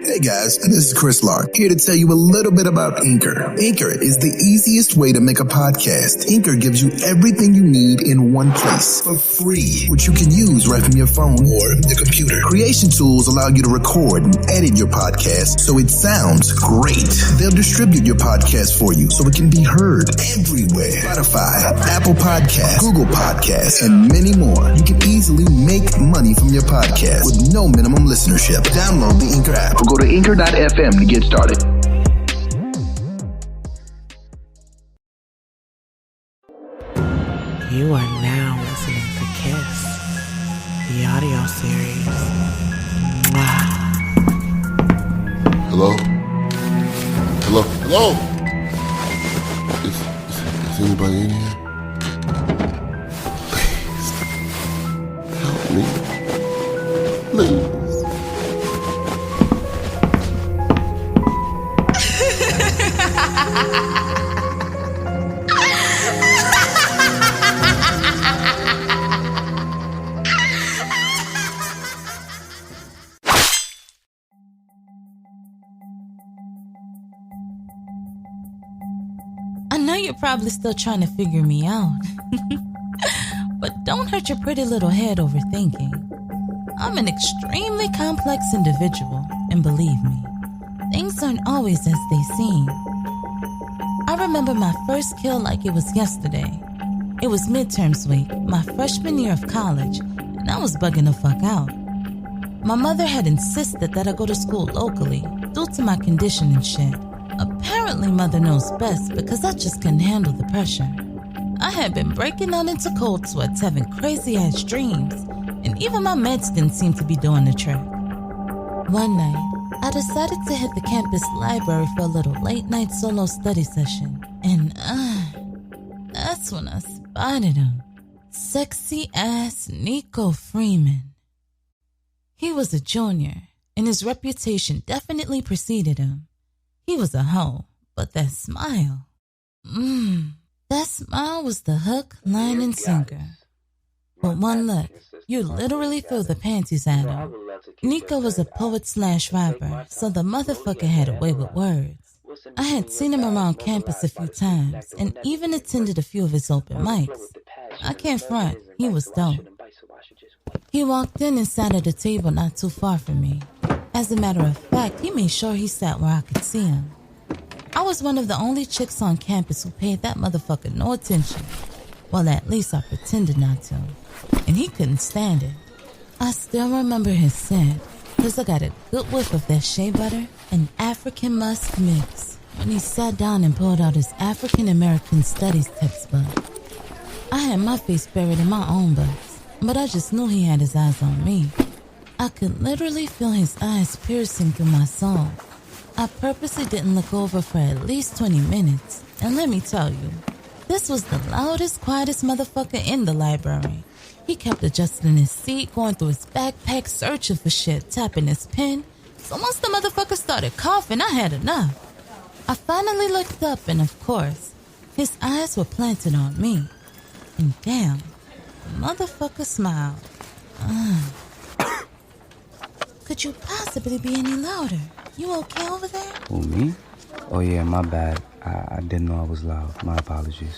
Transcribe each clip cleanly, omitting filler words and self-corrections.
Hey guys, this is Chris Lark, here to tell you a little bit about Anchor. Anchor is the easiest way to make a podcast. Anchor gives you everything you need in one place for free, which you can use right from your phone or the computer. Creation tools allow you to record and edit your podcast so it sounds great. They'll distribute your podcast for you so it can be heard everywhere. Spotify, Apple Podcasts, Google Podcasts, and many more. You can easily make money from your podcast with no minimum listenership. Download the Anchor app or go to anchor.fm to get started. You are now listening to Kiss, the audio series. Mwah. Hello? Hello? Is anybody in here? Please, help me. Please. I know you're probably still trying to figure me out. But don't hurt your pretty little head overthinking. I'm an extremely complex individual, and believe me, things aren't always as they seem. I remember my first kill like it was yesterday. It was midterms week, my freshman year of college, and I was bugging the fuck out. My mother had insisted that I go to school locally due to my condition and shit. Apparently mother knows best because I just couldn't handle the pressure. I had been breaking out into cold sweats, having crazy ass dreams, and even my meds didn't seem to be doing the trick. One night, I decided to hit the campus library for a little late night solo study session, and that's when I spotted him. Sexy ass Nico Freeman. He was a junior, and his reputation definitely preceded him. He was a hoe, but that smile. That smile was the hook, line, and sinker. But one look, you literally threw the panties at him. Nico was a poet/rapper, so the motherfucker had a way with words. I had seen him around campus a few times, and even attended a few of his open mics. I can't front, he was dope. He walked in and sat at a table not too far from me. As a matter of fact, he made sure he sat where I could see him. I was one of the only chicks on campus who paid that motherfucker no attention. Well, at least I pretended not to. And he couldn't stand it. I still remember his scent, because I got a good whiff of that shea butter and African musk mix when he sat down and pulled out his African American Studies textbook. I had my face buried in my own books, but I just knew he had his eyes on me. I could literally feel his eyes piercing through my soul. I purposely didn't look over for at least 20 minutes, and let me tell you, this was the loudest, quietest motherfucker in the library. He kept adjusting his seat, going through his backpack, searching for shit, tapping his pen. So once the motherfucker started coughing, I had enough. I finally looked up, and of course, his eyes were planted on me. And damn, the motherfucker smiled. Could you possibly be any louder? You okay over there? Who, me? Oh yeah, my bad. I didn't know I was loud. My apologies.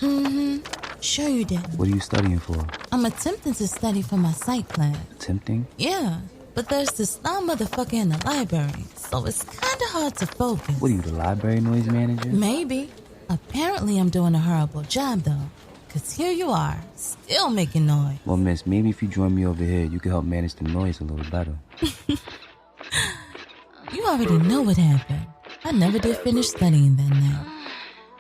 Sure you didn't. What are you studying for? I'm attempting to study for my psych class. Attempting? Yeah, but there's this loud motherfucker in the library, so it's kinda hard to focus. What are you, the library noise manager? Maybe. Apparently I'm doing a horrible job though, cause here you are, still making noise. Well, miss, maybe if you join me over here, you can help manage the noise a little better. You already know what happened. I never did finish studying that night.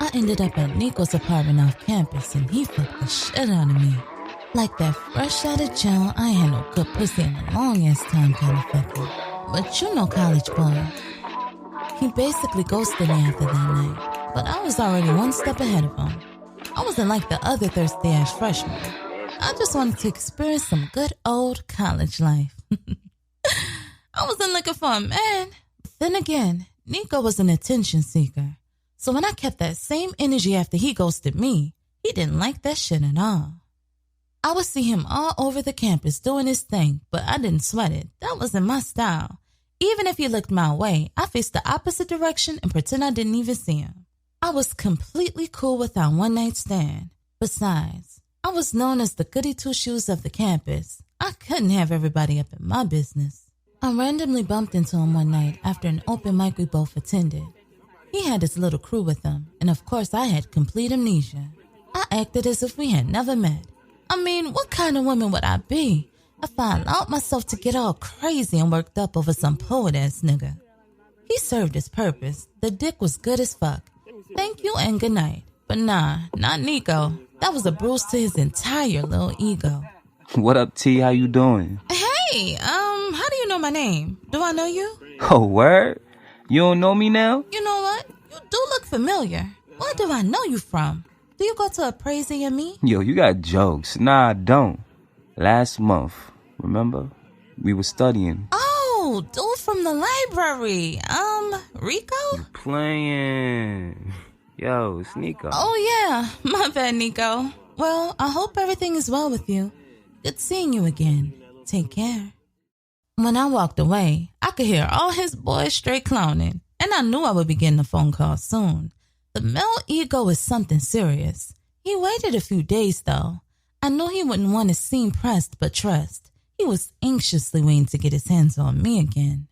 I ended up at Nico's apartment off campus, and he fucked the shit out of me. Like that fresh out of jail, I ain't had no good pussy in a long ass time kind of fucking. But you know college boys. He basically ghosted me after that night, but I was already one step ahead of him. I wasn't like the other thirsty ass freshmen. I just wanted to experience some good old college life. I wasn't looking for a man. Then again, Nico was an attention seeker. So when I kept that same energy after he ghosted me, he didn't like that shit at all. I would see him all over the campus doing his thing, but I didn't sweat it. That wasn't my style. Even if he looked my way, I faced the opposite direction and pretend I didn't even see him. I was completely cool with our one-night stand. Besides, I was known as the goody two-shoes of the campus. I couldn't have everybody up in my business. I randomly bumped into him one night after an open mic we both attended. He had his little crew with him, and of course I had complete amnesia. I acted as if we had never met. I mean, what kind of woman would I be if I allowed myself to get all crazy and worked up over some poet-ass nigga? He served his purpose. The dick was good as fuck. Thank you and good night. But nah, not Nico. That was a bruise to his entire little ego. What up, T? How you doing? Hey, how do you know my name? Do I know you? Oh, word? You don't know me now? You know what? You do look familiar. Where do I know you from? Do you go to a Praising and me? Yo, you got jokes. Nah, I don't. Last month, remember? We were studying. Oh, dude from the library. Rico? You playing. Yo, it's Nico. Oh, yeah. My bad, Nico. Well, I hope everything is well with you. Good seeing you again. Take care. When I walked away, I could hear all his boys straight clowning, and I knew I would be getting a phone call soon. The male ego is something serious. He waited a few days, though. I knew he wouldn't want to seem pressed, but trust. He was anxiously waiting to get his hands on me again.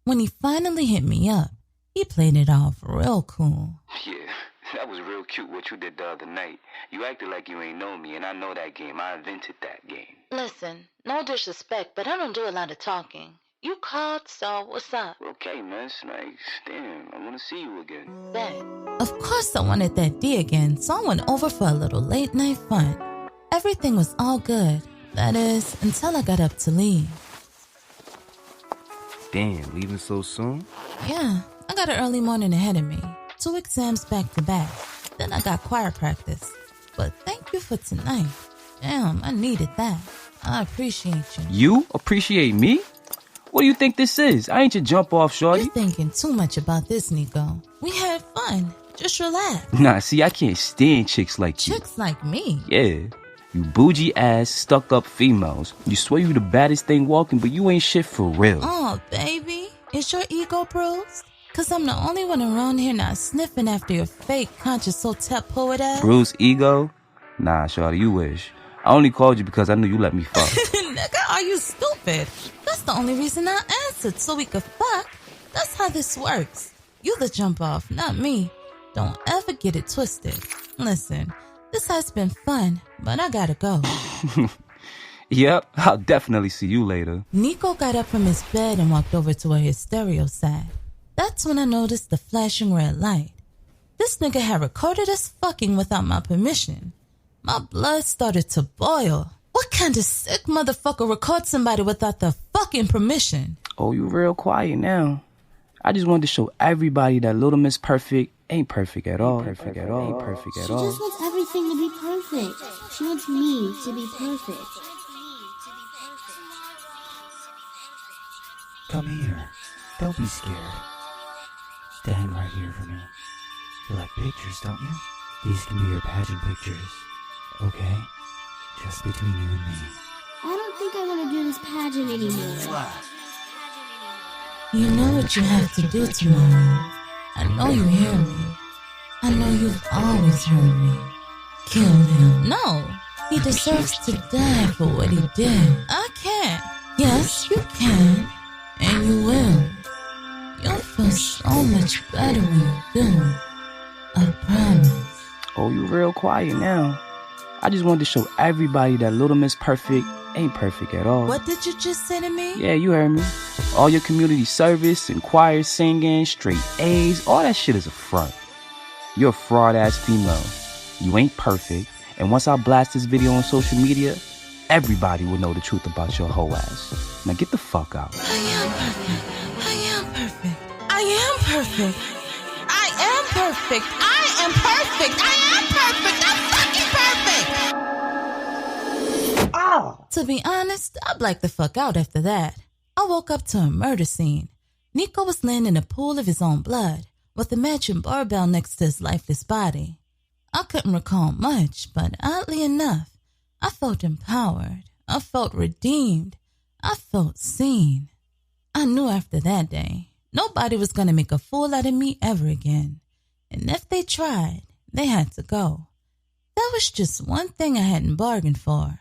When he finally hit me up, he played it off real cool. Yeah, that was real cute what you did the other night. You acted like you ain't know me, and I know that game. I invented that game. Listen, no disrespect, but I don't do a lot of talking. You called, so what's up? Okay, man, it's nice. Damn, I want to see you again. Bet. Of course I wanted that D again, so I went over for a little late night fun. Everything was all good. That is, until I got up to leave. Damn, leaving so soon? Yeah, I got an early morning ahead of me. 2 exams back to back. Then I got choir practice. But thank you for tonight. Damn, I needed that. I appreciate you. You appreciate me? What do you think this is? I ain't your jump off, shorty. You're thinking too much about this, Nico. We had fun. Just relax. Nah, see, I can't stand chicks like you. Chicks like me? Yeah. You bougie ass, stuck up females. You swear you the baddest thing walking, but you ain't shit for real. Oh, baby. Is your ego bruised? Cause I'm the only one around here not sniffing after your fake conscious hotep poet ass. Bruce ego? Nah, shorty, you wish. I only called you because I knew you let me fuck. Nigga, are you stupid? That's the only reason I answered, so we could fuck. That's how this works. You the jump off, not me. Don't ever get it twisted. Listen, this has been fun, but I gotta go. Yep, I'll definitely see you later. Nico got up from his bed and walked over to where his stereo sat. That's when I noticed the flashing red light. This nigga had recorded us fucking without my permission. My blood started to boil. What kind of sick motherfucker records somebody without their fucking permission? Oh, you real quiet now. I just wanted to show everybody that Little Miss Perfect ain't perfect at all. She just wants everything to be perfect. She wants me to be perfect. Come here. Don't be scared. Stand right here for me. You like pictures, don't you? These can be your pageant pictures. Okay? Just between you and me. I don't think I want to do this pageant anymore. You know what you have to do tomorrow. I know you hear me. I know you've always heard me. Kill him. No, he deserves to die for what he did. I can't. Yes, you can. And you will. You'll feel so much better when you do. I promise. Oh, you real quiet now. I just wanted to show everybody that Little Miss Perfect ain't perfect at all. What did you just say to me? Yeah, you heard me. All your community service and choir singing, straight A's, all that shit is a front. You're a fraud-ass female. You ain't perfect. And once I blast this video on social media, everybody will know the truth about your whole ass. Now get the fuck out. I am perfect. I am perfect. I am perfect. I am perfect. I am perfect. I am perfect. I'm fucking perfect. Oh. To be honest, I blacked the fuck out after that. I woke up to a murder scene. Nico was laying in a pool of his own blood, with a matching barbell next to his lifeless body. I couldn't recall much, but oddly enough, I felt empowered. I felt redeemed. I felt seen. I knew after that day, nobody was going to make a fool out of me ever again. And if they tried, they had to go. That was just one thing I hadn't bargained for.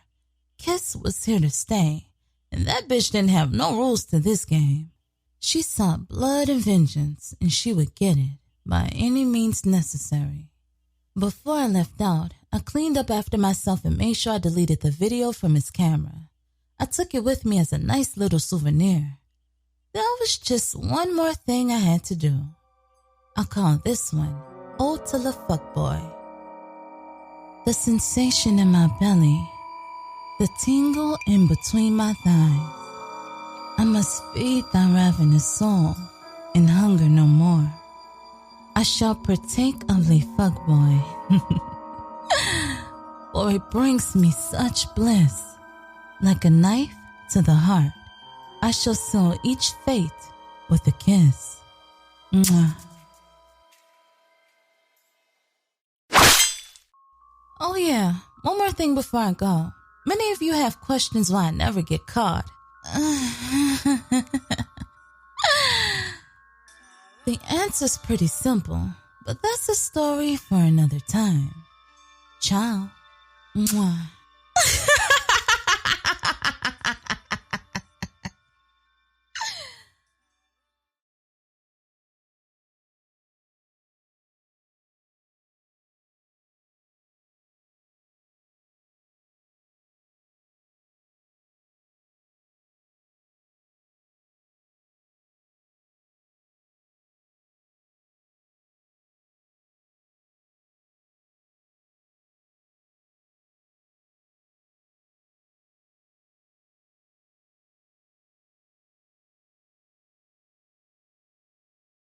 Kiss was here to stay, and that bitch didn't have no rules to this game. She sought blood and vengeance, and she would get it by any means necessary. Before I left out, I cleaned up after myself and made sure I deleted the video from his camera. I took it with me as a nice little souvenir. There was just one more thing I had to do. I call this one Ode to the Fuckboy. The sensation in my belly, the tingle in between my thighs. I must feed thy ravenous soul and hunger no more. I shall partake of the fuckboy, for it brings me such bliss. Like a knife to the heart, I shall seal each fate with a kiss. Mwah. Oh yeah, one more thing before I go. Many of you have questions why I never get caught. The answer's pretty simple, but that's a story for another time. Ciao. Mwah.